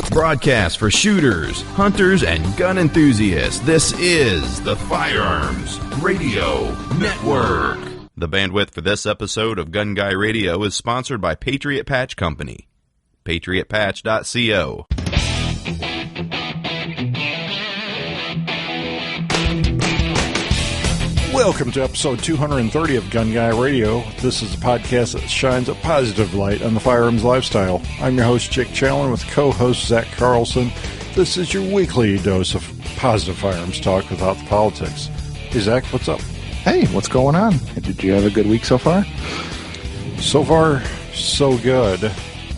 Broadcast for shooters, hunters, and gun enthusiasts. This is the Firearms Radio Network. The bandwidth for this episode of Gun Guy Radio is sponsored by Patriot Patch Company. PatriotPatch.co. Welcome to episode 230 of Gun Guy Radio. This is a podcast that shines a positive light on the firearms lifestyle. I'm your host, Jake Challand, with co-host Zack Carlson. This is your weekly dose of positive firearms talk without the politics. Hey, Zack, what's up? Hey, what's going on? Did you have a good week so far? So far, so good.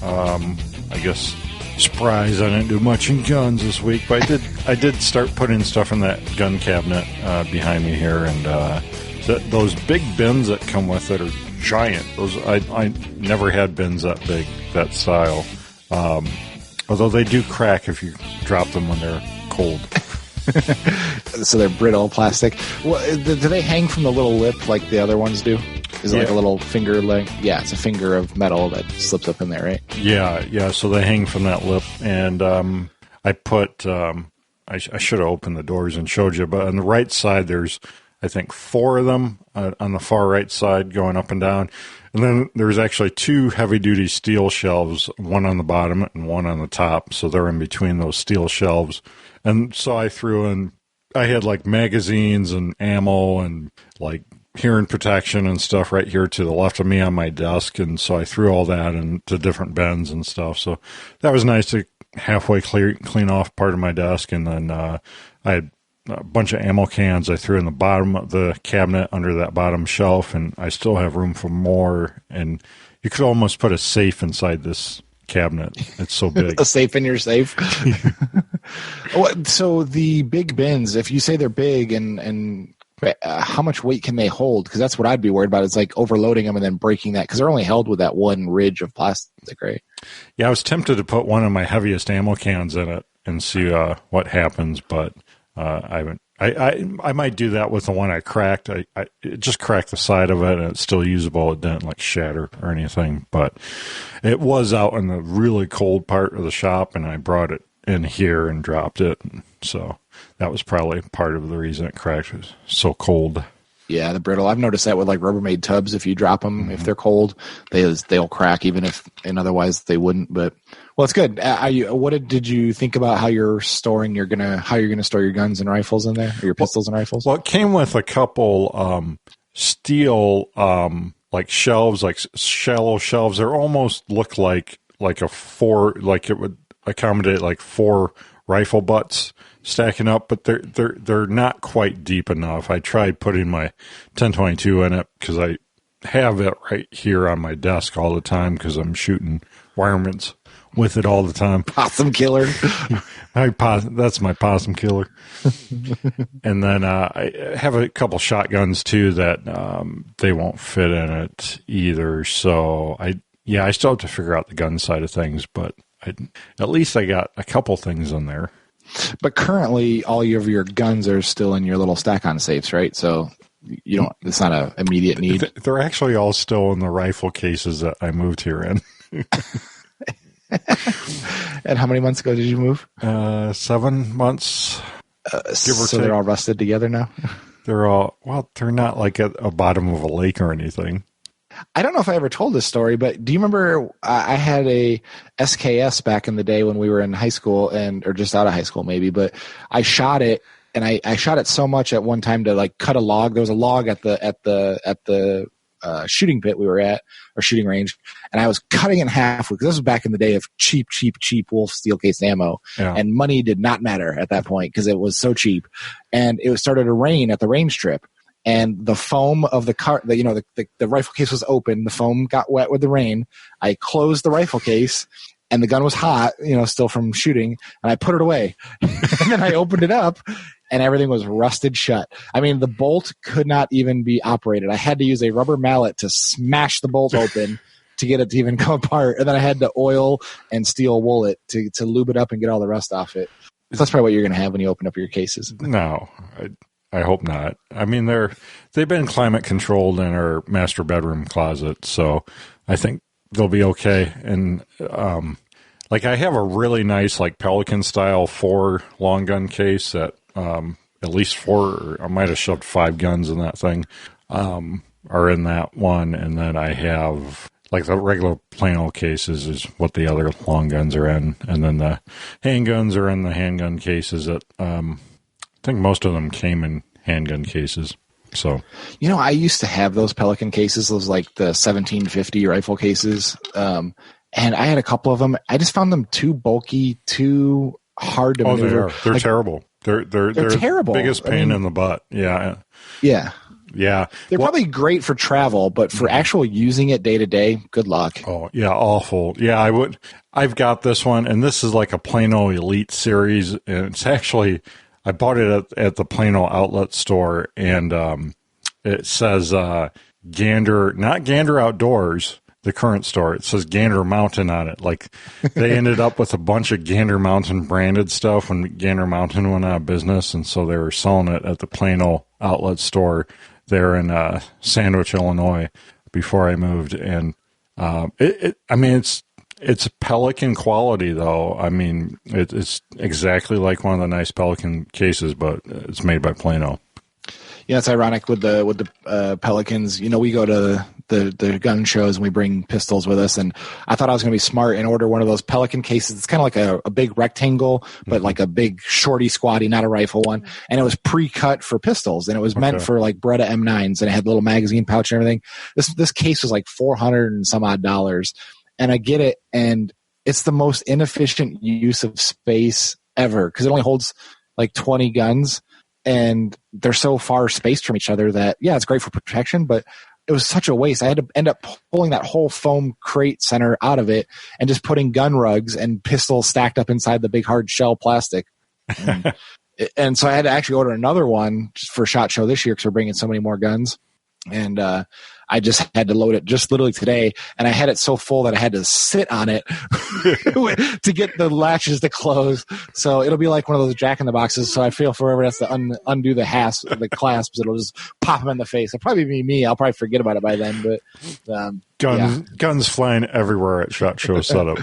I guess, surprise, I didn't do much in guns this week, but I did start putting stuff in that gun cabinet behind me here, and those big bins that come with it are giant. Those I never had bins that big, that style. Although they do crack if you drop them when they're cold. So they're brittle plastic. Well, do they hang from the little lip like the other ones do? Is it like a little finger length? Yeah, it's a finger of metal that slips up in there, right? Yeah. So they hang from that lip, and I put. I should have opened the doors and showed you, but on the right side, there's I think 4 of them on the far right side going up and down, and then there's actually 2 heavy-duty steel shelves, one on the bottom and one on the top. So they're in between those steel shelves, and so I threw in. I had like magazines and ammo and like hearing protection and stuff right here to the left of me on my desk, and so I threw all that into different bins and stuff. So that was nice to halfway clean off part of my desk, and then I had a bunch of ammo cans I threw in the bottom of the cabinet under that bottom shelf, and I still have room for more. And you could almost put a safe inside this cabinet. It's so big. A safe in your safe. So the big bins, if you say they're big, and how much weight can they hold? Because that's what I'd be worried about. It's like overloading them and then breaking that, because they're only held with that one ridge of plastic, right? Yeah, I was tempted to put one of my heaviest ammo cans in it and see what happens, but I haven't. I might do that with the one I cracked. It just cracked the side of it, and it's still usable. It didn't like shatter or anything, but it was out in the really cold part of the shop, and I brought it in here and dropped it. So that was probably part of the reason it cracked. It was so cold. Yeah, the brittle. I've noticed that with like Rubbermaid tubs. If you drop them, if they're cold, they'll crack, even if, and otherwise they wouldn't. But well, it's good. Did you think about how you're store your guns and rifles in there, or your pistols and rifles? Well, it came with a couple steel like shelves, like shallow shelves. They almost look like a 4, like it would accommodate like 4 rifle butts stacking up, but they're not quite deep enough. I tried putting my 1022 in it because I have it right here on my desk all the time because I'm shooting wirements with it all the time. Possum killer. That's my possum killer. And then I have a couple shotguns too that they won't fit in it either. So I still have to figure out the gun side of things, but at least I got a couple things in there. But currently, all of your guns are still in your little stack-on safes, right? So you don't. It's not an immediate need. They're actually all still in the rifle cases that I moved here in. And how many months ago did you move? 7 months. Give or so take. They're all rusted together now? They're not like at a bottom of a lake or anything. I don't know if I ever told this story, but do you remember I had a SKS back in the day when we were in high school, or just out of high school maybe, but I shot it, and I shot it so much at one time to like cut a log. There was a log at the shooting pit we were at, or shooting range, and I was cutting it in half, because this was back in the day of cheap Wolf steel case ammo, and money did not matter at that point because it was so cheap, and it started to rain at the range trip. And the foam of the the rifle case was open. The foam got wet with the rain. I closed the rifle case, and the gun was hot, still from shooting. And I put it away. And then I opened it up, and everything was rusted shut. I mean, the bolt could not even be operated. I had to use a rubber mallet to smash the bolt open to get it to even come apart. And then I had to oil and steel wool it to lube it up and get all the rust off it. So that's probably what you're going to have when you open up your cases. No, I hope not. I mean, they've been climate controlled in our master bedroom closet, so I think they'll be okay. And like I have a really nice like Pelican style 4 long gun case that at least 4, or I might have shoved 5 guns in that thing, are in that one. And then I have like the regular plain old cases is what the other long guns are in. And then the handguns are in the handgun cases that, I think most of them came in handgun cases. So, I used to have those Pelican cases, those like the 1750 rifle cases. And I had a couple of them. I just found them too bulky, too hard to maneuver. They are. They're terrible. They're terrible. Biggest pain in the butt. Yeah. Yeah. Yeah. They're probably great for travel, but for actual using it day to day, good luck. Oh, yeah, awful. Yeah, I've got this one, and this is like a Plano Elite series, and it's actually, I bought it at the Plano outlet store, and it says Gander, not Gander Outdoors, the current store. It says Gander Mountain on it. Like, they ended up with a bunch of Gander Mountain branded stuff when Gander Mountain went out of business, and so they were selling it at the Plano outlet store there in Sandwich, Illinois, before I moved. And it's Pelican quality, though. I mean, it's exactly like one of the nice Pelican cases, but it's made by Plano. Yeah, it's ironic with the Pelicans. We go to the gun shows and we bring pistols with us. And I thought I was going to be smart and order one of those Pelican cases. It's kind of like a big rectangle, but like a big shorty squatty, not a rifle one. And it was pre-cut for pistols, and it was meant for like Beretta M9s, and it had a little magazine pouch and everything. This case was like $400 and some odd dollars. And I get it, and it's the most inefficient use of space ever because it only holds like 20 guns. And they're so far spaced from each other that, yeah, it's great for protection, but it was such a waste. I had to end up pulling that whole foam crate center out of it and just putting gun rugs and pistols stacked up inside the big hard shell plastic. And so I had to actually order another one just for SHOT Show this year because we're bringing so many more guns. And I just had to load it just literally today, and I had it so full that I had to sit on it to get the latches to close. So it'll be like one of those Jack-in-the-Boxes. So I feel for whoever has to undo the clasps, it'll just pop them in the face. It'll probably be me. I'll probably forget about it by then. But guns flying everywhere at SHOT Show setup.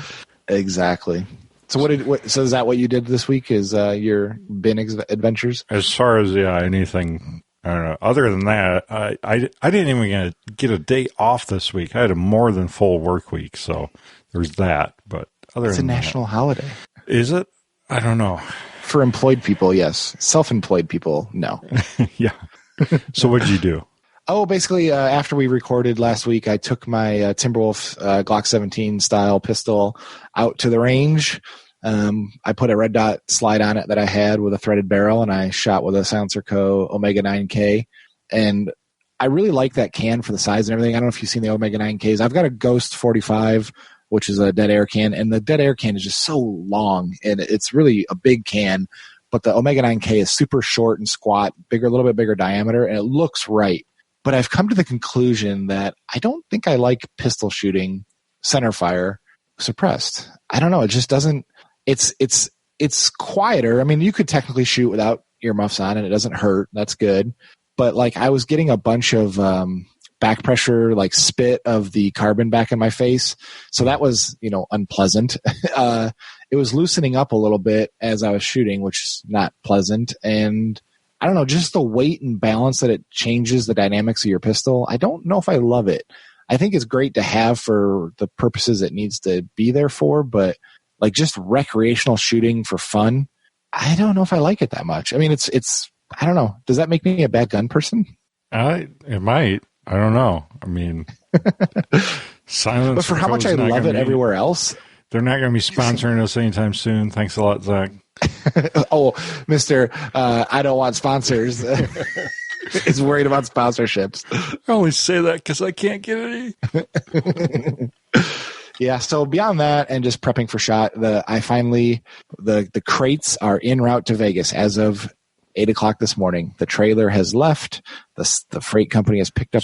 Exactly. So so is that what you did this week? Is your bin adventures? As far as anything. I don't know. Other than that, I didn't even get a day off this week. I had a more than full work week, so there's that. But it's a national holiday. Is it? I don't know. For employed people, yes. Self-employed people, no. Yeah. So what did you do? Oh, basically, after we recorded last week, I took my Timberwolf Glock 17 style pistol out to the range. I put a red dot slide on it that I had with a threaded barrel, and I shot with a Silencer Co. Omega 9K. And I really like that can for the size and everything. I don't know if you've seen the Omega 9Ks. I've got a Ghost 45, which is a dead air can, and the dead air can is just so long, and it's really a big can. But the Omega 9K is super short and squat, a little bit bigger diameter, and it looks right. But I've come to the conclusion that I don't think I like pistol shooting centerfire suppressed. I don't know. It just doesn't. It's quieter. I mean, you could technically shoot without earmuffs on and it doesn't hurt. That's good. But like I was getting a bunch of back pressure, like spit of the carbon back in my face. So that was, unpleasant. It was loosening up a little bit as I was shooting, which is not pleasant. And I don't know, just the weight and balance that it changes the dynamics of your pistol. I don't know if I love it. I think it's great to have for the purposes it needs to be there for, but like just recreational shooting for fun, I don't know if I like it that much. I mean, it's I don't know. Does that make me a bad gun person? It might. I don't know. I mean, Silence. But for how much I love it everywhere else, they're not going to be sponsoring us anytime soon. Thanks a lot, Zach. Oh, Mr. I don't want sponsors. Is worried about sponsorships. I only say that because I can't get any. Yeah, so beyond that and just prepping for SHOT, the crates are en route to Vegas as of 8:00 this morning. The trailer has left. The freight company has picked up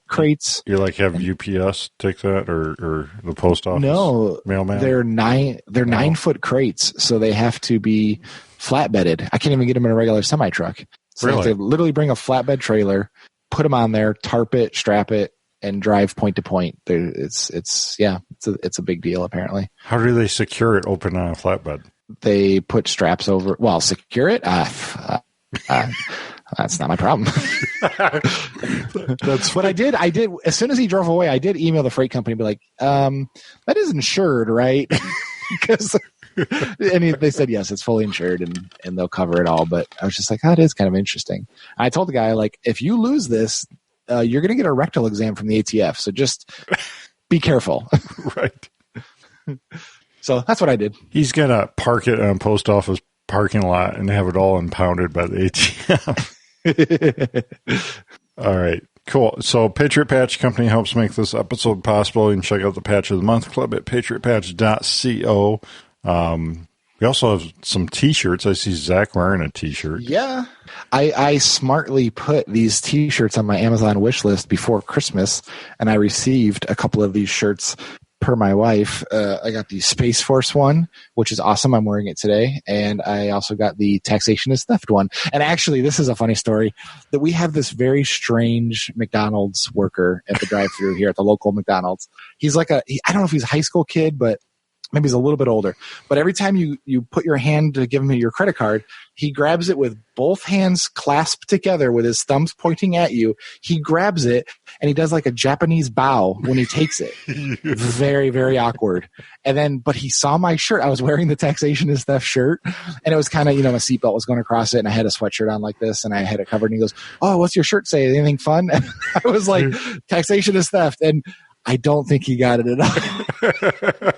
crates. You have UPS take that or the post office? No, mailman. They're 9-foot crates, so they have to be flatbedded. I can't even get them in a regular semi truck. So really? They have to literally bring a flatbed trailer, put them on there, tarp it, strap it, and drive point to point. It's a big deal apparently. How do they secure it open on a flatbed? They put straps over. Well, secure it. That's not my problem. That's what I did. As soon as he drove away, I did email the freight company and be like, that is insured, right? Because they said, yes, it's fully insured and they'll cover it all. But I was just like, it is kind of interesting. I told the guy, like, if you lose this, you're going to get a rectal exam from the ATF. So just be careful. Right. So that's what I did. He's going to park it on a post office parking lot and have it all impounded by the ATF. All right, cool. So Patriot Patch Company helps make this episode possible. You can check out the Patch of the Month Club at patriotpatch.co. We also have some T-shirts. I see Zach wearing a T-shirt. Yeah. I smartly put these T-shirts on my Amazon wish list before Christmas, and I received a couple of these shirts per my wife. I got the Space Force one, which is awesome. I'm wearing it today. And I also got the Taxation is Theft one. And actually, this is a funny story that we have this very strange McDonald's worker at the drive-thru here at the local McDonald's. He's like I don't know if he's a high school kid, but maybe he's a little bit older. But every time you put your hand to give him your credit card, he grabs it with both hands clasped together with his thumbs pointing at you. He grabs it and he does like a Japanese bow when he takes it. Very, very awkward. And then, but he saw my shirt. I was wearing the Taxation is Theft shirt, and it was kind of, my seatbelt was going across it, and I had a sweatshirt on like this, and I had it covered. And he goes, "Oh, what's your shirt say? Anything fun?" And I was like, "Taxation is Theft." And I don't think he got it at all.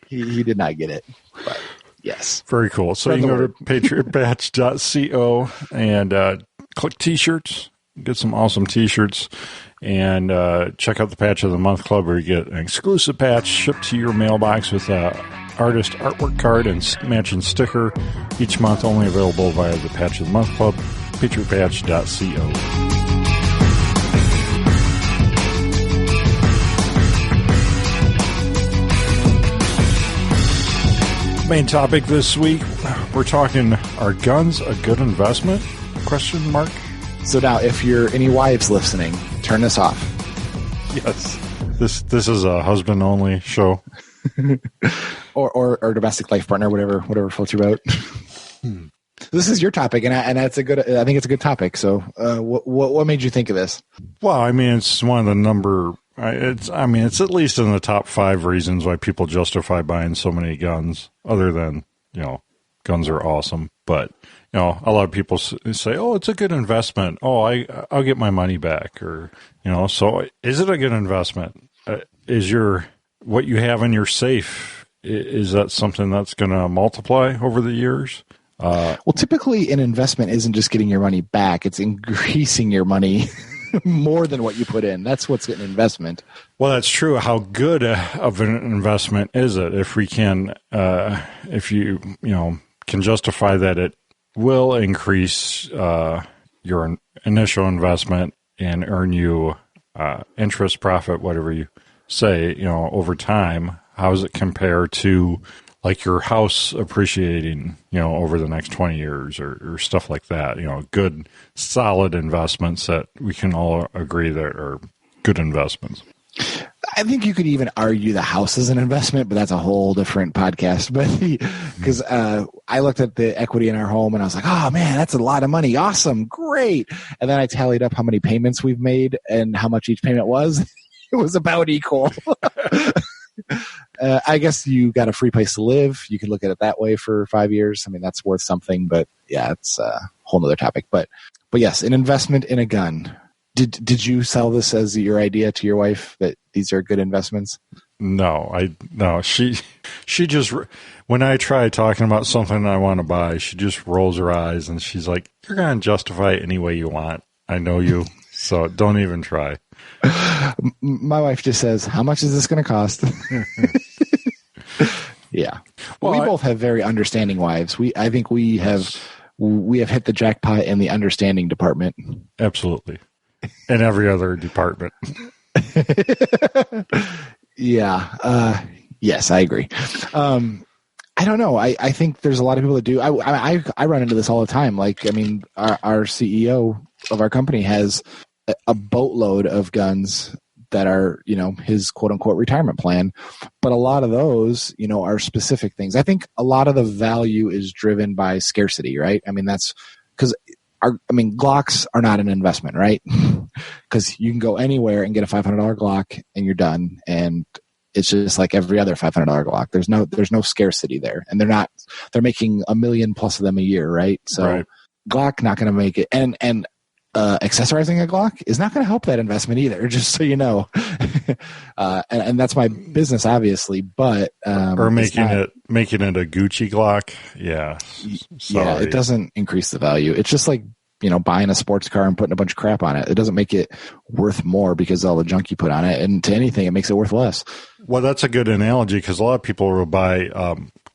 He did not get it, but yes. Very cool. So you can go to patriotpatch.co and click T-shirts, get some awesome T-shirts, and check out the Patch of the Month Club where you get an exclusive patch shipped to your mailbox with an artist artwork card and matching sticker each month, only available via the Patch of the Month Club, patriotpatch.co. Main topic this week, we're talking, are guns a good investment? Question mark. So now, if you're any wives listening, turn this off. Yes. This is a husband only show. or domestic life partner, whatever floats your boat. This is your topic, and that's I think it's a good topic. So what made you think of this? Well, I mean, it's one of the it's at least in the top 5 reasons why people justify buying so many guns, other than, guns are awesome. But, a lot of people say, oh, it's a good investment. Oh, I'll get my money back. Or, so is it a good investment? Is what you have in your safe, is that something that's going to multiply over the years? Well, typically an investment isn't just getting your money back. It's increasing your money more than what you put in. That's what's an investment. Well, that's true. How good of an investment is it? If we can, if you can justify that it will increase your initial investment and earn you interest, profit, whatever you say, over time, how does it compare to like your house appreciating, over the next 20 years or stuff like that, good, solid investments that we can all agree that are good investments. I think you could even argue the house is an investment, but that's a whole different podcast. But because I looked at the equity in our home and I was like, oh man, that's a lot of money. Awesome. Great. And then I tallied up how many payments we've made and how much each payment was. It was about equal. I guess you got a free place to live. You could look at it that way for 5 years. I mean, that's worth something, but yeah, it's a whole nother topic. But yes, an investment in a gun. Did you sell this as your idea to your wife that these are good investments? No. She just, when I try talking about something I want to buy, she just rolls her eyes and she's like, you're going to justify it any way you want. I know you, so don't even try. My wife just says, how much is this going to cost? Yeah. Well, we both have very understanding wives. I think we have hit the jackpot in the understanding department. Absolutely. In every other department. Yeah. Yes, I agree. I don't know. I think there's a lot of people that do. I run into this all the time. Like, I mean, our CEO of our company has a boatload of guns that are, his quote unquote retirement plan. But a lot of those, are specific things. I think a lot of the value is driven by scarcity, right? I mean, that's because Glocks are not an investment, right? Because you can go anywhere and get a $500 Glock and you're done. And it's just like every other $500 Glock. There's no scarcity there. And they're making 1 million plus of them a year, right? So right. Glock not going to make it. And accessorizing a Glock is not going to help that investment either, just so you know. And that's my business, obviously, but or making it a Gucci Glock, yeah. Sorry. Yeah, it doesn't increase the value. It's just like buying a sports car and putting a bunch of crap on it. It doesn't make it worth more because of all the junk you put on it, and to anything, it makes it worth less. Well, that's a good analogy because a lot of people will buy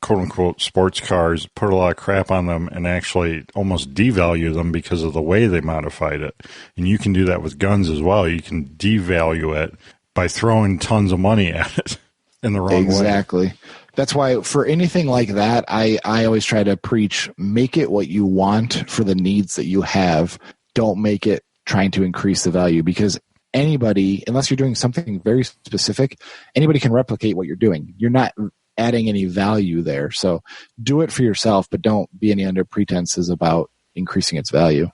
quote-unquote sports cars, put a lot of crap on them, and actually almost devalue them because of the way they modified it. And you can do that with guns as well. You can devalue it by throwing tons of money at it in the wrong way. Exactly. That's why for anything like that, I always try to preach, make it what you want for the needs that you have. Don't make it trying to increase the value, because anybody, unless you're doing something very specific, anybody can replicate what you're doing. You're not adding any value there. So do it for yourself, but don't be any under pretenses about increasing its value.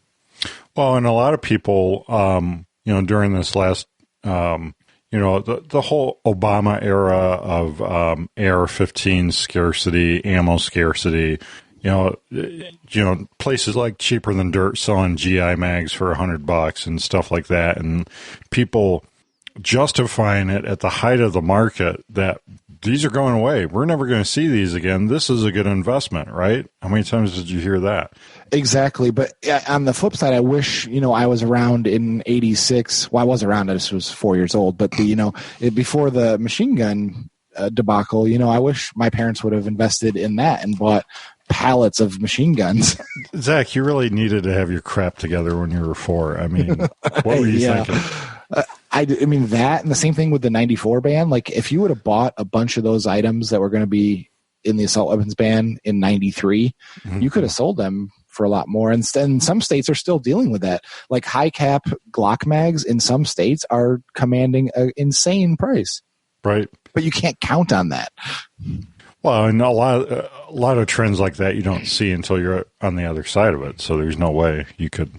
Well, and a lot of people, during this last, the whole Obama era of AR-15 scarcity, ammo scarcity, places like Cheaper Than Dirt selling GI mags for $100 and stuff like that, and people justifying it at the height of the market that these are going away. We're never going to see these again. This is a good investment, right? How many times did you hear that? Exactly. But on the flip side, I wish, I was around in 86. Well, I was around. I just was 4 years old. But, before the machine gun debacle, I wish my parents would have invested in that and bought pallets of machine guns. Zach, you really needed to have your crap together when you were 4. I mean, what were you thinking? I mean, that, and the same thing with the 94 ban. Like, if you would have bought a bunch of those items that were going to be in the assault weapons ban in 93, you could have sold them for a lot more. And some states are still dealing with that. Like, high cap Glock mags in some states are commanding an insane price. Right. But you can't count on that. Well, and a lot of trends like that you don't see until you're on the other side of it. So there's no way you could,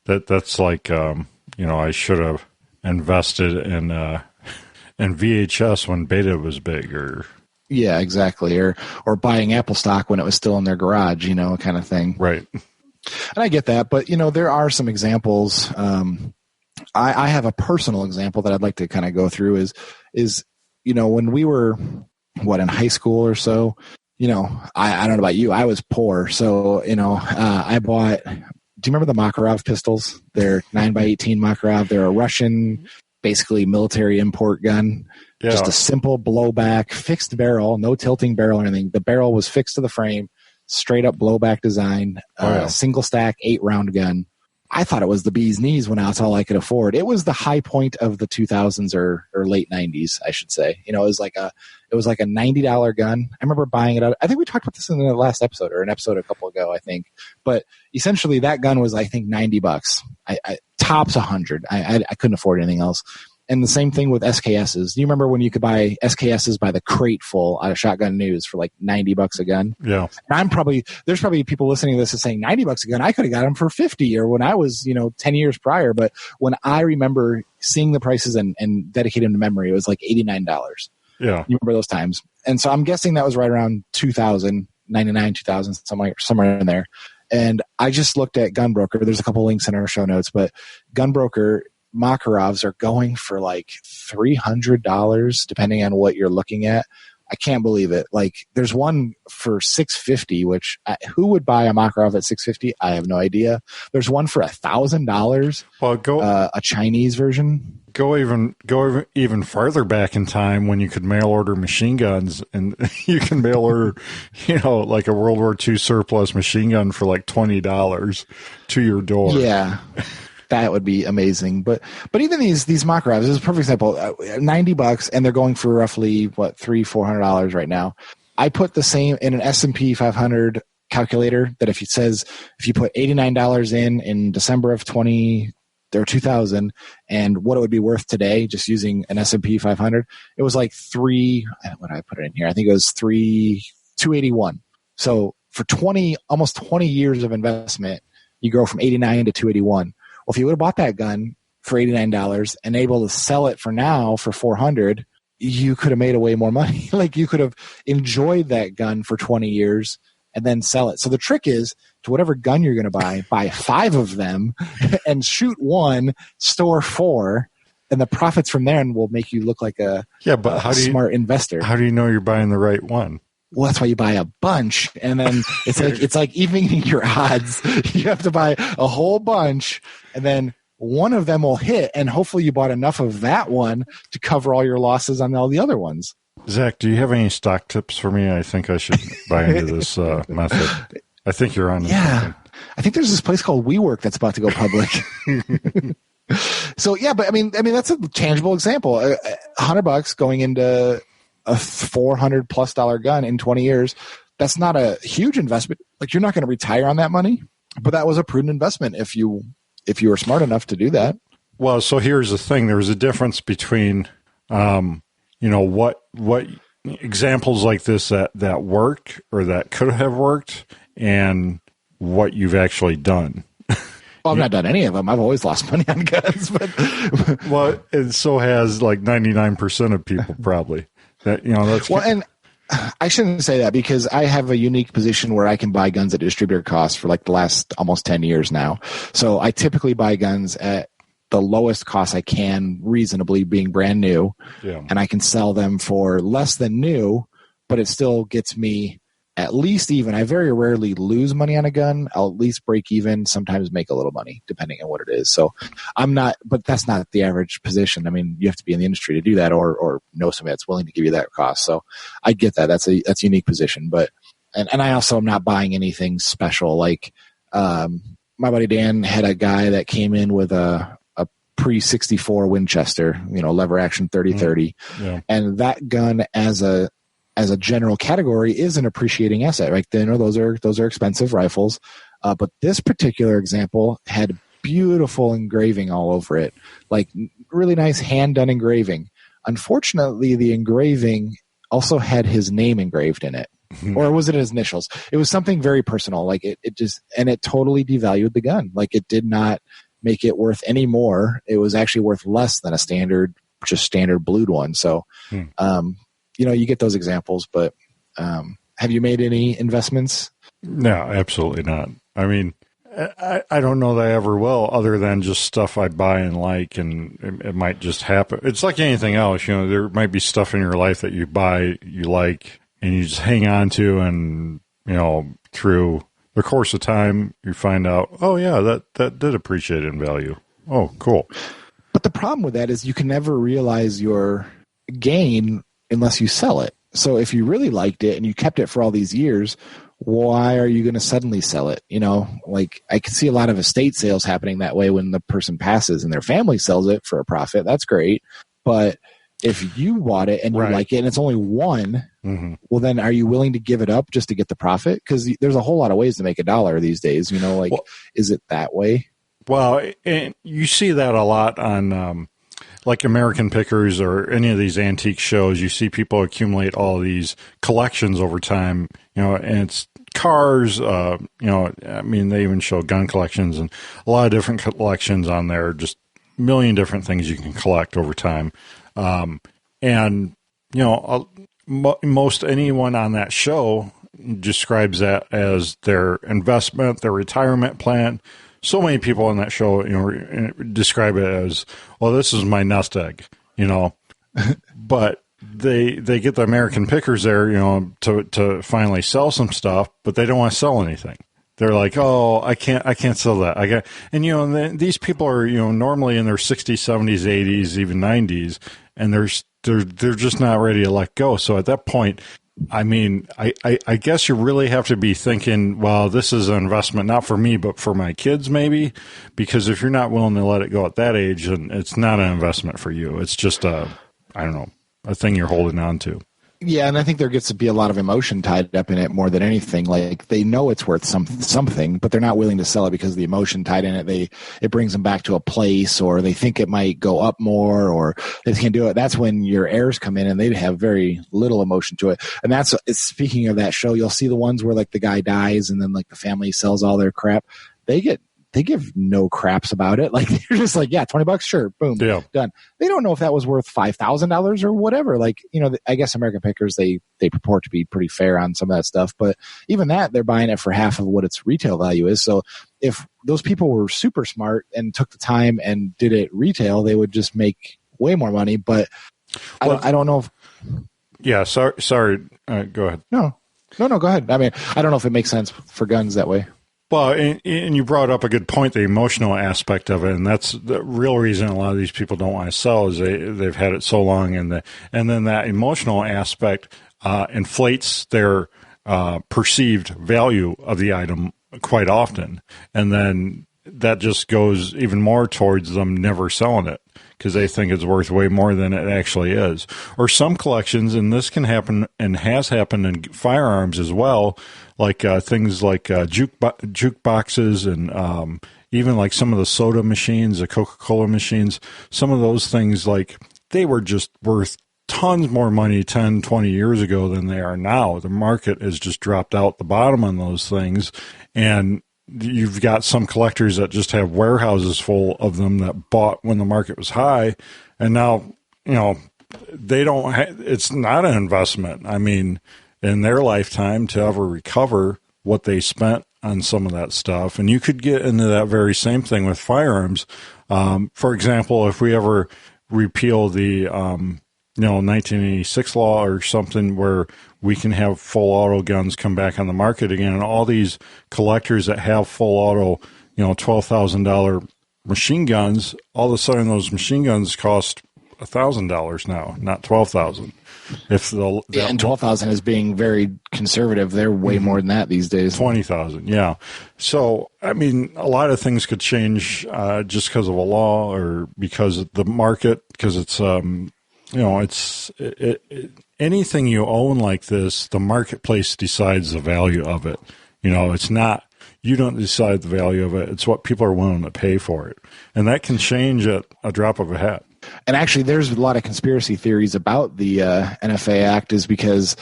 that's like, I should have invested in VHS when beta was big, or yeah, exactly, or buying Apple stock when it was still in their garage, kind of thing. Right. And I get that, but there are some examples. I have a personal example that I'd like to kind of go through. Is when we were in high school or so, I don't know about you, I was poor, so I bought. Do you remember the Makarov pistols? They're 9x18 Makarov. They're a Russian, basically military import gun. Yeah. Just a simple blowback, fixed barrel, no tilting barrel or anything. The barrel was fixed to the frame, straight up blowback design, single stack, 8-round gun. I thought it was the bee's knees when that's all I could afford. It was the high point of the 2000s or late 90s, I should say. It was like a $90 gun. I remember buying it out. I think we talked about this in the last episode or an episode a couple ago, I think. But essentially that gun was, I think, $90. I tops 100. I couldn't afford anything else. And the same thing with SKSs. Do you remember when you could buy SKSs by the crate full out of Shotgun News for like $90 a gun? Yeah. And there's probably people listening to this and saying $90 a gun. I could have got them for 50, or when I was, 10 years prior. But when I remember seeing the prices and dedicating them to memory, it was like $89. Yeah. You remember those times. And so I'm guessing that was right around 2000, 99, 2000, somewhere in there. And I just looked at Gunbroker. There's a couple links in our show notes, but Gunbroker Makarovs are going for like $300 depending on what you're looking at. I can't believe it. Like, there's one for $650, which who would buy a Makarov at $650? I have no idea. There's one for $1,000. Well, a Chinese version. Go even farther back in time when you could mail order machine guns, and you can mail order, like a World War II surplus machine gun for like $20 to your door. Yeah. That would be amazing. But even these Makarovs, this is a perfect example. $90, and they're going for roughly $300-$400 right now. I put the same in an S&P 500 calculator that if you put $89 in December of 2013 they were 2,000, and what it would be worth today, just using an S&P 500, it was like what did I put it in here? I think it was 281. So for almost 20 years of investment, you go from 89 to 281. Well, if you would have bought that gun for $89 and able to sell it for now for 400, you could have made way more money. Like, you could have enjoyed that gun for 20 years and then sell it. So the trick is, to whatever gun you're going to buy 5 of them and shoot 1, store 4, and the profits from there will make you look like a smart investor. How do you know you're buying the right one? Well, that's why you buy a bunch, and then it's like evening your odds. You have to buy a whole bunch, and then one of them will hit, and hopefully you bought enough of that one to cover all your losses on all the other ones. Zach, do you have any stock tips for me? I think I should buy into this method. I think you're on. Yeah, I think there's this place called WeWork that's about to go public. So yeah, but I mean that's a tangible example. $100 going into a $400+ gun in 20 years. That's not a huge investment. Like, you're not going to retire on that money, but that was a prudent investment if you were smart enough to do that. Well, so here's the thing. There's a difference between, what examples like this that work or that could have worked and what you've actually done. Well, I've not done any of them. I've always lost money on guns. But well, and so has like 99% of people probably. That's and I shouldn't say that, because I have a unique position where I can buy guns at distributor cost for like the last almost 10 years now. So I typically buy guns at the lowest cost I can reasonably, being brand new. Yeah. And I can sell them for less than new, but it still gets me at least even. I very rarely lose money on a gun. I'll at least break even, sometimes make a little money, depending on what it is. So but that's not the average position. I mean, you have to be in the industry to do that, or know somebody that's willing to give you that cost. So I get that. That's a unique position. But, and I also am not buying anything special. Like, my buddy Dan had a guy that came in with a pre-64 Winchester, lever action 30-30. Yeah. And that gun as a general category is an appreciating asset, right? Those are expensive rifles. But this particular example had beautiful engraving all over it, like really nice hand-done engraving. Unfortunately, the engraving also had his name engraved in it. Mm-hmm. Or was it his initials? It was something very personal. Like it totally devalued the gun. Like, it did not make it worth any more. It was actually worth less than a standard blued one. So, you get those examples, but have you made any investments? No, absolutely not. I mean, I don't know that I ever will, other than just stuff I buy and like, and it might just happen. It's like anything else. There might be stuff in your life that you buy, you like, and you just hang on to, and, through the course of time, you find out, oh, yeah, that did appreciate in value. Oh, cool. But the problem with that is you can never realize your gain unless you sell it. So if you really liked it and you kept it for all these years, why are you going to suddenly sell it? Like, I can see a lot of estate sales happening that way when the person passes and their family sells it for a profit. That's great. But if you bought it and you like it and it's only one, mm-hmm. Well, then are you willing to give it up just to get the profit? Because there's a whole lot of ways to make $1 these days. Is it that way? Well, and you see that a lot on like American Pickers or any of these antique shows. You see people accumulate all these collections over time, and it's cars, I mean, they even show gun collections and a lot of different collections on there, just a million different things you can collect over time. Most anyone on that show describes that as their investment, their retirement plan. So many people on that show, describe it as, well, this is my nest egg, but they get the American Pickers there, to finally sell some stuff, but they don't want to sell anything. They're like, oh, I can't sell that. And these people are, normally in their 60s, 70s, 80s, even 90s, and they're just not ready to let go. So at that point, I mean, I guess you really have to be thinking, well, this is an investment not for me, but for my kids, maybe, because if you're not willing to let it go at that age, then it's not an investment for you. It's just a thing you're holding on to. Yeah, and I think there gets to be a lot of emotion tied up in it more than anything. Like they know it's worth something, but they're not willing to sell it because of the emotion tied in it. It brings them back to a place, or they think it might go up more, or they can't do it. That's when your heirs come in and they have very little emotion to it. And speaking of that show, you'll see the ones where like the guy dies and then like the family sells all their crap. They give no craps about it. Like they're just like, yeah, $20, sure, boom, done. They don't know if that was worth $5,000 or whatever. Like, I guess American Pickers, they purport to be pretty fair on some of that stuff, but even that, they're buying it for half of what its retail value is. So if those people were super smart and took the time and did it retail, they would just make way more money. But I don't know if. Yeah. Sorry. Go ahead. No, go ahead. I mean, I don't know if it makes sense for guns that way. Well, and you brought up a good point, the emotional aspect of it, and that's the real reason a lot of these people don't want to sell is they've had it so long, and then that emotional aspect inflates their perceived value of the item quite often, and then that just goes even more towards them never selling it because they think it's worth way more than it actually is. Or some collections, and this can happen and has happened in firearms as well, like things like jukeboxes and even like some of the soda machines, the Coca-Cola machines, some of those things, like they were just worth tons more money 10, 20 years ago than they are now. The market has just dropped out the bottom on those things, and you've got some collectors that just have warehouses full of them that bought when the market was high, and now, they don't it's not an investment. I mean, in their lifetime to ever recover what they spent on some of that stuff. And you could get into that very same thing with firearms. For example, if we ever repeal the 1986 law or something where we can have full auto guns come back on the market again, and all these collectors that have full auto, $12,000 machine guns, all of a sudden those machine guns cost $1,000 now, not $12,000. And 12,000 is being very conservative. They're way more than that these days. 20,000, yeah. So I mean, a lot of things could change just because of a law or because of the market. Because it's anything you own like this, the marketplace decides the value of it. It's not. You don't decide the value of it. It's what people are willing to pay for it, and that can change at a drop of a hat. And actually, there's a lot of conspiracy theories about the NFA Act is because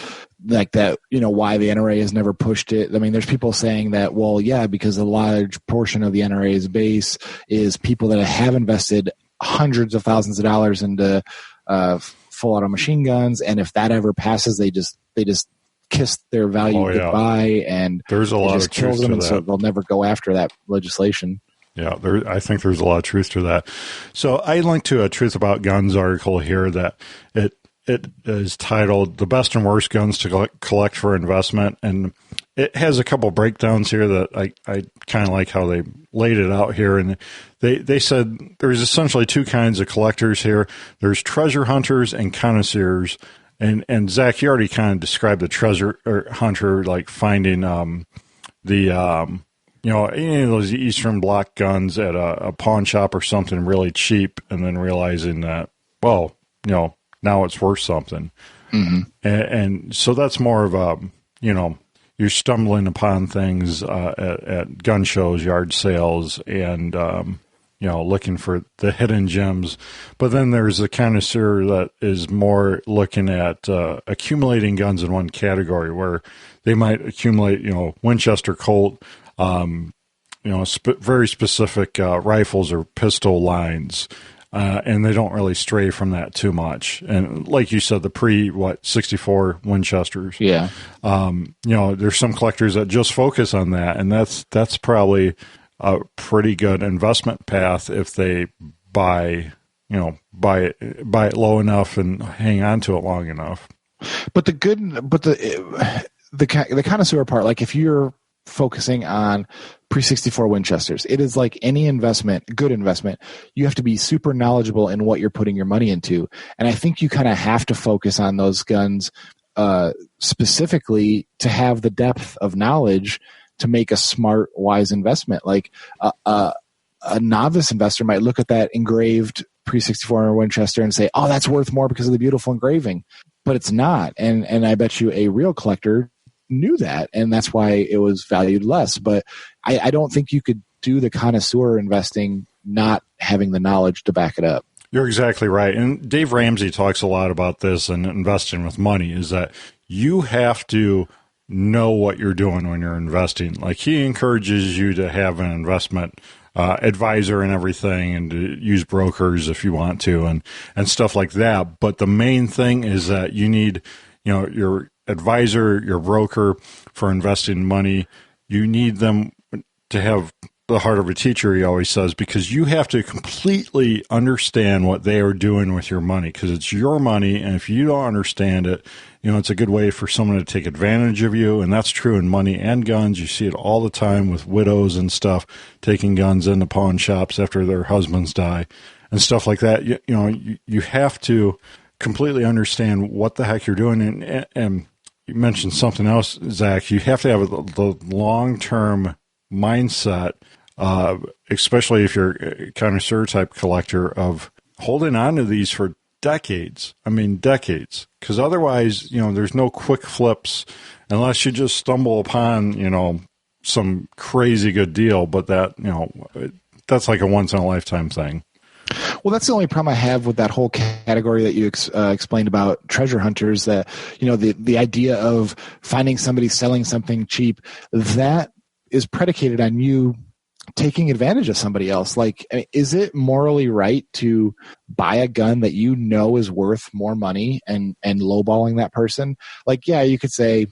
like that, why the NRA has never pushed it. I mean, there's people saying that, well, yeah, because a large portion of the NRA's base is people that have invested hundreds of thousands of dollars into full auto machine guns. And if that ever passes, they just kiss their value goodbye, and there's a lot of truth to that. So they'll never go after that legislation. Yeah, I think there's a lot of truth to that. So I linked to a Truth About Guns article here that it is titled "The Best and Worst Guns to Collect for Investment," and it has a couple breakdowns here that I kind of like how they laid it out here. And they said there's essentially two kinds of collectors here. There's treasure hunters and connoisseurs. And Zach, you already kind of described the treasure hunter, like finding any of those Eastern Bloc guns at a pawn shop or something really cheap, and then realizing that, well, now it's worth something. Mm-hmm. And so that's more of a, you're stumbling upon things at gun shows, yard sales, and looking for the hidden gems. But then there's a connoisseur that is more looking at accumulating guns in one category, where they might accumulate, Winchester Colt, very specific rifles or pistol lines, and they don't really stray from that too much. And like you said, the 64 Winchesters. Yeah. There's some collectors that just focus on that, and that's probably a pretty good investment path if they buy it low enough and hang on to it long enough. But the connoisseur part, like if you're focusing on pre-64 Winchesters, it is like any investment, good investment, you have to be super knowledgeable in what you're putting your money into. And I think you kind of have to focus on those guns specifically to have the depth of knowledge to make a smart, wise investment. Like a novice investor might look at that engraved .364 Winchester and say, oh, that's worth more because of the beautiful engraving. But it's not. And I bet you a real collector knew that, and that's why it was valued less. But I don't think you could do the connoisseur investing not having the knowledge to back it up. You're exactly right. And Dave Ramsey talks a lot about this and investing with money, is that you have to know what you're doing when you're investing. Like, he encourages you to have an investment advisor and everything, and to use brokers if you want to, and stuff like that. But the main thing is that you need, your advisor, your broker for investing money. You need them to have the heart of a teacher, he always says, because you have to completely understand what they are doing with your money, because it's your money. And if you don't understand it, it's a good way for someone to take advantage of you. And that's true in money and guns. You see it all the time with widows and stuff, taking guns into pawn shops after their husbands die and stuff like that. You have to completely understand what the heck you're doing. And you mentioned something else, Zach. You have to have the long-term mindset, especially if you're a connoisseur type collector, of holding on to these for decades. I mean, decades. Because otherwise, there's no quick flips unless you just stumble upon, some crazy good deal. But that, that's like a once in a lifetime thing. Well, that's the only problem I have with that whole category that you explained about treasure hunters, that, the idea of finding somebody selling something cheap, that is predicated on you taking advantage of somebody else. Like, is it morally right to buy a gun that is worth more money and lowballing that person? Like, yeah, you could say,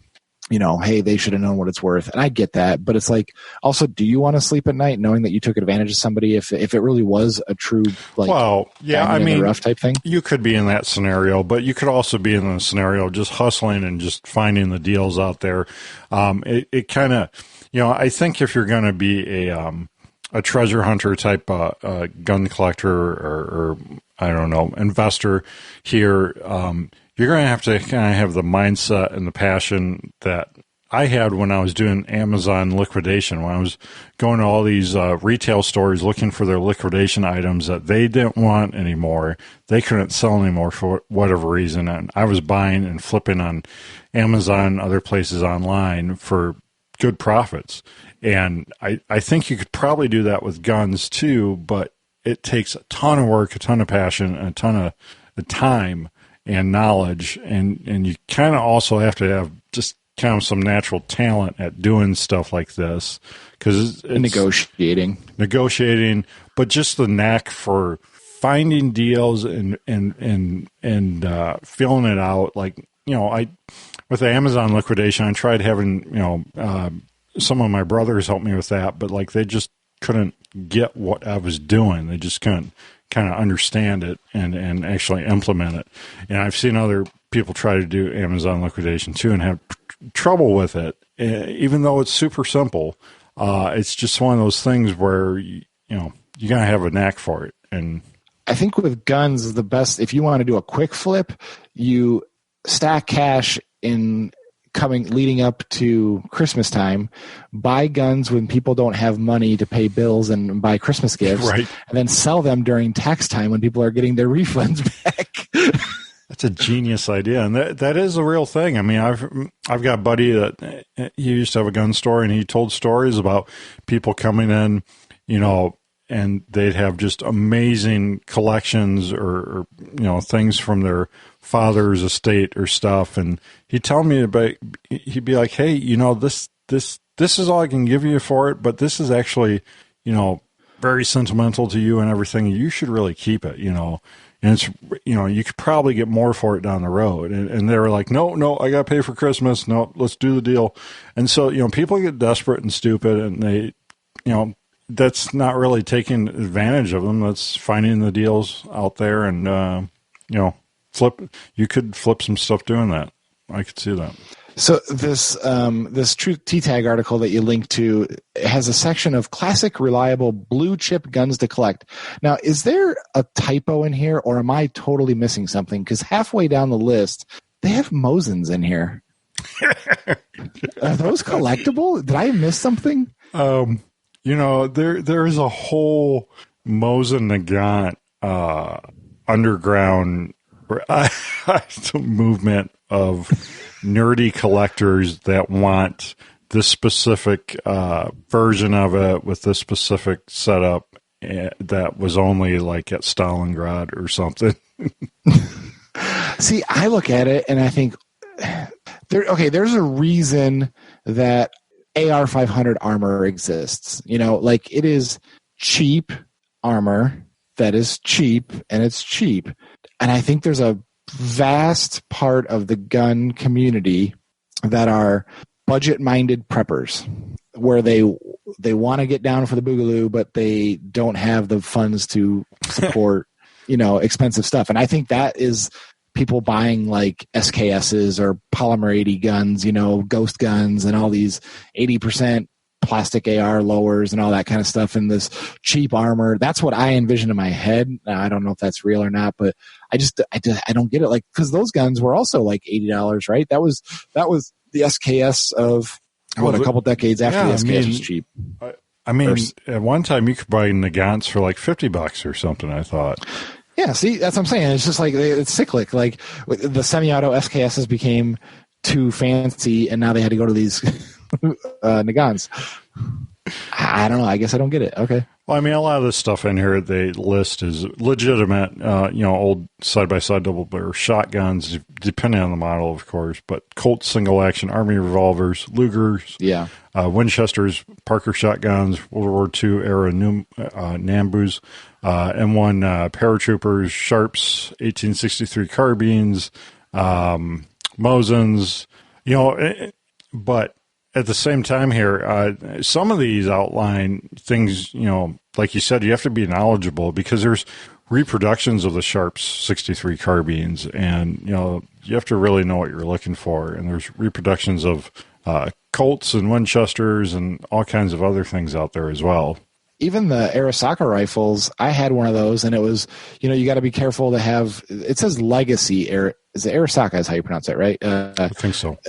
hey, they should have known what it's worth. And I get that. But it's like, also, do you want to sleep at night knowing that you took advantage of somebody if it really was a true, like, well, yeah, I mean, rough type thing? You could be in that scenario, but you could also be in the scenario just hustling and just finding the deals out there. It kind of, I think if you're going to be a treasure hunter type gun collector or I don't know, investor here, you're going to have kind of have the mindset and the passion that I had when I was doing Amazon liquidation, when I was going to all these retail stores looking for their liquidation items that they didn't want anymore. They couldn't sell anymore for whatever reason. And I was buying and flipping on Amazon, other places online for good profits. And I think you could probably do that with guns too, but it takes a ton of work, a ton of passion, and a ton of time and knowledge. And you kind of also have to have just kind of some natural talent at doing stuff like this, because it's negotiating, but just the knack for finding deals and filling it out. Like, with the Amazon liquidation, I tried having, some of my brothers helped me with that, but like, they just couldn't get what I was doing. They just couldn't kind of understand it and actually implement it. And I've seen other people try to do Amazon liquidation too and have trouble with it, even though it's super simple. It's just one of those things where you gotta have a knack for it. And I think with guns, the best, if you want to do a quick flip, you stack cash leading up to Christmas time, buy guns when people don't have money to pay bills and buy Christmas gifts, right, and then sell them during tax time when people are getting their refunds back. That's a genius idea, and that is a real thing. I mean, I've got a buddy that he used to have a gun store, and he told stories about people coming in, and they'd have just amazing collections or things from their father's estate or stuff. And he'd tell me he'd be like, hey, this is all I can give you for it, but this is actually, very sentimental to you and everything. You should really keep it, and it's, you could probably get more for it down the road. And they were like, no, I got to pay for Christmas. No, let's do the deal. And so, people get desperate and stupid, and they, that's not really taking advantage of them. That's finding the deals out there and, you could flip some stuff doing that. I could see that. So this True T-Tag article that you linked to has a section of classic, reliable, blue chip guns to collect. Now, is there a typo in here, or am I totally missing something? Because halfway down the list, they have Mosins in here. Are those collectible? Did I miss something? There is a whole Mosin Nagant underground movement of nerdy collectors that want this specific version of it with this specific setup that was only like at Stalingrad or something. See, I look at it and I think there's a reason that AR-500 armor exists. Like it is cheap armor that is cheap, and it's cheap. And I think there's a vast part of the gun community that are budget-minded preppers, where they want to get down for the boogaloo, but they don't have the funds to support, expensive stuff. And I think that is people buying like SKSs or polymer 80 guns, ghost guns and all these 80% plastic AR lowers and all that kind of stuff, and this cheap armor. That's what I envision in my head. Now, I don't know if that's real or not, but I don't get it. Like, because those guns were also like $80, right? That was the SKS of a couple decades after the SKS was cheap. At one time you could buy Nagants for like $50 or something, I thought. Yeah, see, that's what I'm saying. It's just like it's cyclic. Like the semi-auto SKSs became too fancy, and now they had to go to these Nagants. I don't know. I guess I don't get it. Okay. Well, a lot of this stuff in here they list is legitimate, old side-by-side double-barrel shotguns, depending on the model, of course, but Colt single-action Army revolvers, Lugers, Winchesters, Parker shotguns, World War II era Nambus, M1 paratroopers, Sharps, 1863 carbines, Mosins, but at the same time here, some of these outline things, like you said, you have to be knowledgeable because there's reproductions of the Sharps 63 carbines, and, you have to really know what you're looking for. And there's reproductions of Colts and Winchesters and all kinds of other things out there as well. Even the Arisaka rifles, I had one of those, and it was, you got to be careful to have, it says Legacy. Is it Arisaka is how you pronounce it, right? I think so.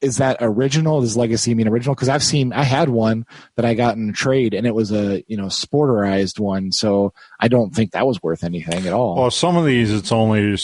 Is that original? Does Legacy mean original? Because I had one that I got in a trade, and it was a sporterized one, so I don't think that was worth anything at all. Well, some of these it's only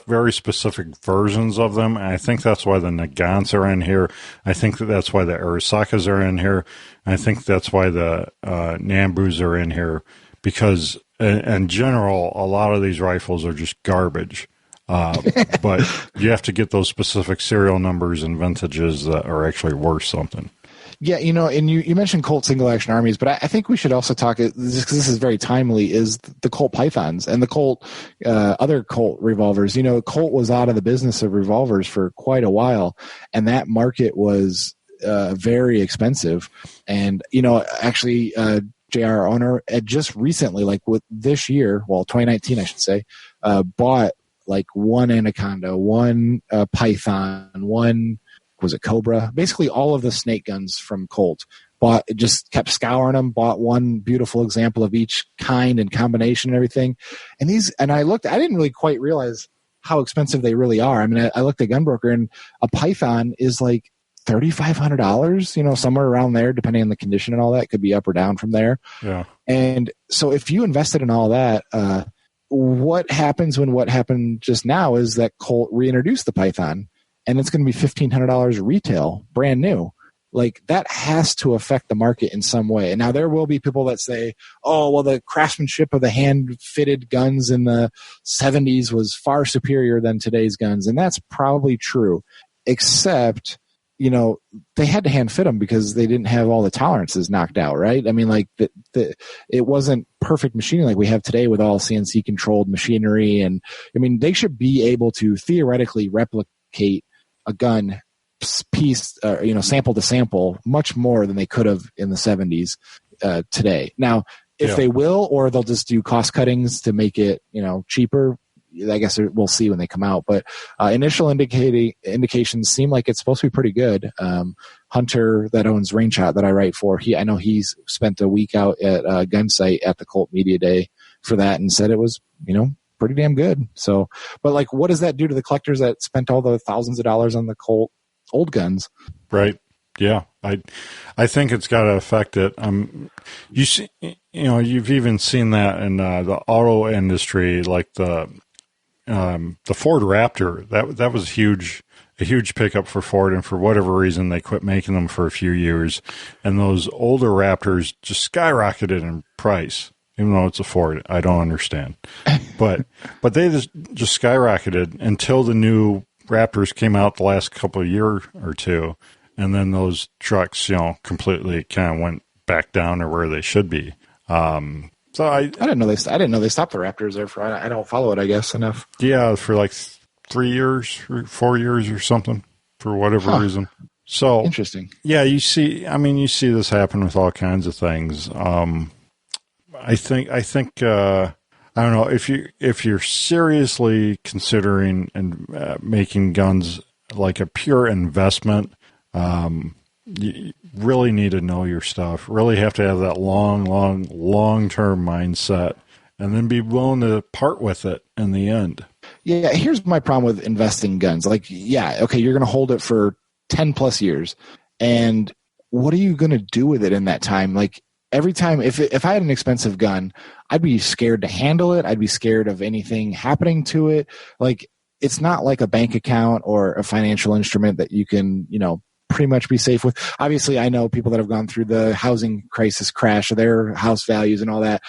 very specific versions of them, and I think that's why the Nagants are in here. I think that's why the Arisakas are in here. And I think that's why the Nambus are in here, because in general, a lot of these rifles are just garbage. But you have to get those specific serial numbers and vintages that are actually worth something. Yeah, and you mentioned Colt single-action armies, but I think we should also talk, just because this is very timely, is the Colt Pythons and the Colt, other Colt revolvers. Colt was out of the business of revolvers for quite a while, and that market was very expensive. And, actually, JR owner had just recently, like with this year, 2019, I should say, bought like one Anaconda, one Python, one, was it Cobra? Basically all of the snake guns from Colt. Just kept scouring them, bought one beautiful example of each kind and combination and everything. And I didn't really quite realize how expensive they really are. I looked at Gunbroker, and a Python is like $3,500, somewhere around there, depending on the condition and all that. Could be up or down from there. Yeah. And so if you invested in all that, what happens when what happened just now is that Colt reintroduced the Python, and it's going to be $1,500 retail, brand new. Like, that has to affect the market in some way. And now there will be people that say, oh, well, the craftsmanship of the hand-fitted guns in the 70s was far superior than today's guns. And that's probably true, except, they had to hand fit them because they didn't have all the tolerances knocked out, right? It wasn't perfect machining like we have today with all CNC controlled machinery. And they should be able to theoretically replicate a gun piece, sample to sample, much more than they could have in the 70s today. Now, if they will, or they'll just do cost cuttings to make it, cheaper, I guess we'll see when they come out. But initial indications seem like it's supposed to be pretty good. Hunter, that owns RangeHot, that I write for, I know he's spent a week out at Gunsight at the Colt Media Day for that, and said it was, pretty damn good. So, but like, what does that do to the collectors that spent all the thousands of dollars on the Colt old guns? Right. Yeah. I think it's got to affect it. You see, you've even seen that in the auto industry, like the Ford Raptor. That was a huge pickup for Ford, and for whatever reason, they quit making them for a few years, and those older Raptors just skyrocketed in price. Even though it's a Ford, I don't understand, but they just skyrocketed until the new Raptors came out the last couple of years or two, and then those trucks, completely kind of went back down to where they should be. So I didn't know they stopped the Raptors there for. I don't follow it, I guess, enough. Yeah, for like 3 years, 4 years or something, for whatever reason. So interesting. Yeah, you see this happen with all kinds of things. I think I don't know if you're seriously considering and making guns like a pure investment. You really need to know your stuff. Really have to have that long-term mindset, and then be willing to part with it in the end. Yeah, here's my problem with investing in guns. Like, yeah, okay, you're going to hold it for 10 plus years, and what are you going to do with it in that time? Like, every time, if I had an expensive gun, I'd be scared to handle it. I'd be scared of anything happening to it. Like, it's not like a bank account or a financial instrument that you can, pretty much be safe with. Obviously, I know people that have gone through the housing crisis crash of their house values and all that.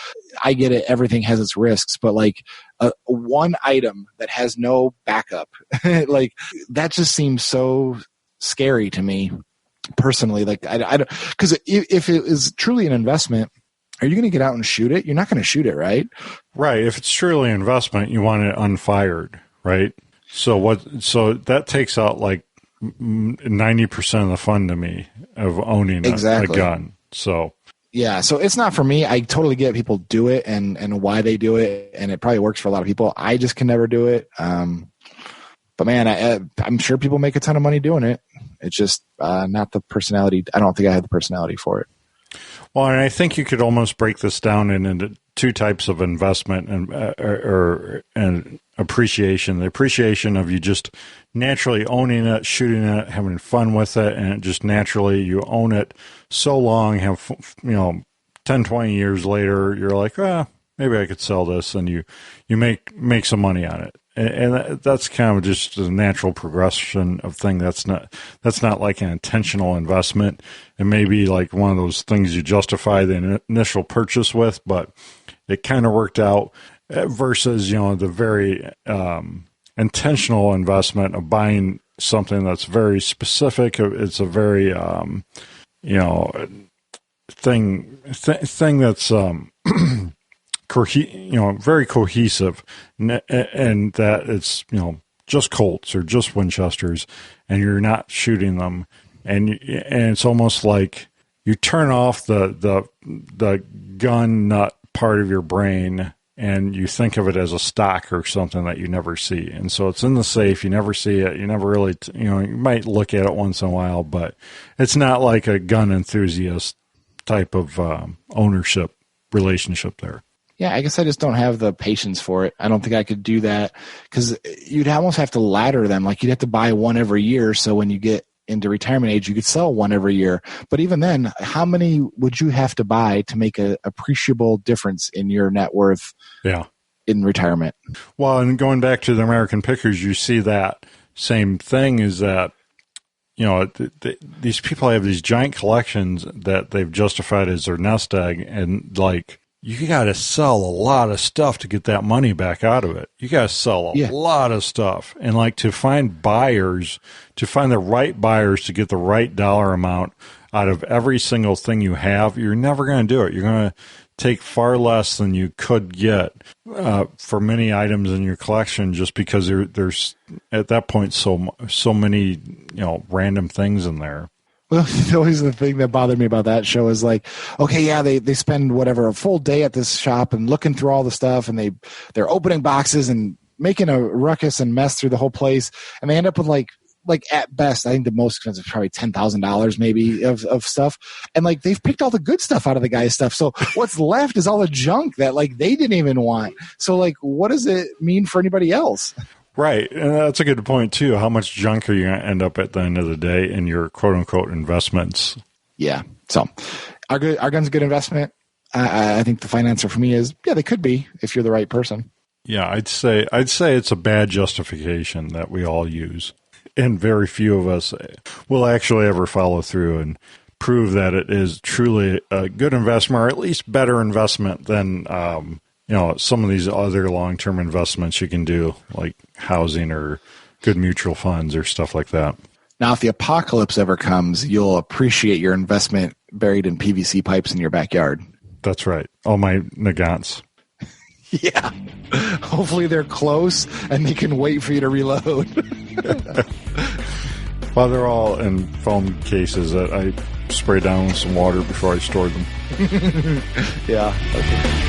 I get it. Everything has its risks, but like one item that has no backup, like that just seems so scary to me personally. Like I don't, because if it is truly an investment, are you going to get out and shoot it? You're not going to shoot it, right? Right. If it's truly an investment, you want it unfired, right? So that takes out like 90% of the fun to me of owning a gun. So yeah, so it's not for me. I totally get people do it and why they do it, and it probably works for a lot of people. I just can never do it. But man, I'm sure people make a ton of money doing it. It's just not the personality. I don't think I had the personality for it. Well, and I think you could almost break this down into two types of investment and appreciation. The appreciation of you just naturally owning it, shooting it, having fun with it, and just naturally you own it so long, 10, 20 years later, you're like, maybe I could sell this, and you make some money on it. And that's kind of just a natural progression of thing. That's not like an intentional investment. It may be like one of those things you justify the initial purchase with, but it kind of worked out versus, the very intentional investment of buying something that's very specific. It's a very, thing that's, very cohesive, and that it's just Colts or just Winchesters, and you're not shooting them, and it's almost like you turn off the gun nut part of your brain, and you think of it as a stock or something that you never see, and so it's in the safe. You never see it. You never really, you might look at it once in a while, but it's not like a gun enthusiast type of ownership relationship there. Yeah, I guess I just don't have the patience for it. I don't think I could do that because you'd almost have to ladder them. Like you'd have to buy one every year. So when you get into retirement age, you could sell one every year. But even then, how many would you have to buy to make an appreciable difference in your net worth in retirement? Well, and going back to the American Pickers, you see that same thing is that, these people have these giant collections that they've justified as their nest egg, and like, you got to sell a lot of stuff to get that money back out of it. You got to sell a lot of stuff. And like to find the right buyers to get the right dollar amount out of every single thing you have, you're never going to do it. You're going to take far less than you could get for many items in your collection just because there's at that point so many, random things in there. Well, always the thing that bothered me about that show is like, okay, yeah, they spend a full day at this shop and looking through all the stuff, and they're opening boxes and making a ruckus and mess through the whole place, and they end up with like at best, I think the most expensive is probably $10,000 maybe of stuff, and like they've picked all the good stuff out of the guy's stuff, so what's left is all the junk that like they didn't even want. So like, what does it mean for anybody else? Right, and that's a good point, too. How much junk are you going to end up at the end of the day in your quote-unquote investments? Yeah, so are guns a good investment? I think the fine answer for me is, yeah, they could be if you're the right person. Yeah, I'd say it's a bad justification that we all use, and very few of us will actually ever follow through and prove that it is truly a good investment, or at least better investment than some of these other long-term investments you can do, like housing or good mutual funds or stuff like that. Now, if the apocalypse ever comes, you'll appreciate your investment buried in PVC pipes in your backyard. That's right. All my Nagants. Yeah. Hopefully they're close and they can wait for you to reload. Well, they're all in foam cases that I spray down with some water before I store them. Yeah. Okay.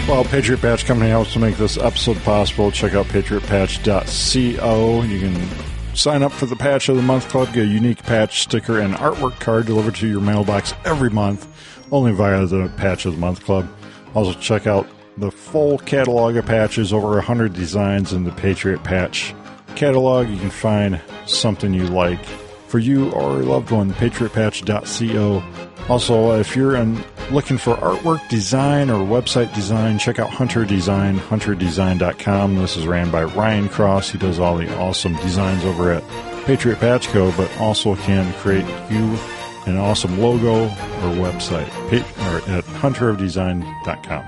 Well, Patriot Patch Company helps to make this episode possible. Check out patriotpatch.co. You can sign up for the Patch of the Month Club, get a unique patch sticker and artwork card delivered to your mailbox every month, only via the Patch of the Month Club. Also, check out the full catalog of patches, over 100 designs in the Patriot Patch catalog. You can find something you like for you or a loved one, patriotpatch.co. Also, if you're looking for artwork design or website design, check out Hunter Design, hunterdesign.com. This is ran by Ryan Cross. He does all the awesome designs over at Patriot Patch Co., but also can create you an awesome logo or website at hunterofdesign.com.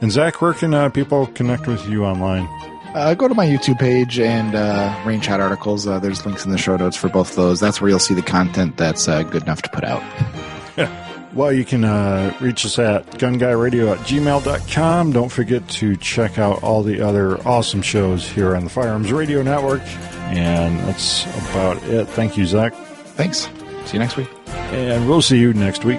And Zach, where can people connect with you online? Go to my YouTube page and RangeHot Articles. There's links in the show notes for both of those. That's where you'll see the content that's good enough to put out. Well, you can reach us at gunguyradio@gmail.com. Don't forget to check out all the other awesome shows here on the Firearms Radio Network. And that's about it. Thank you, Zach. Thanks. See you next week. And we'll see you next week.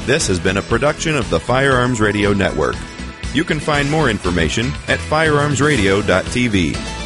This has been a production of the Firearms Radio Network. You can find more information at firearmsradio.tv.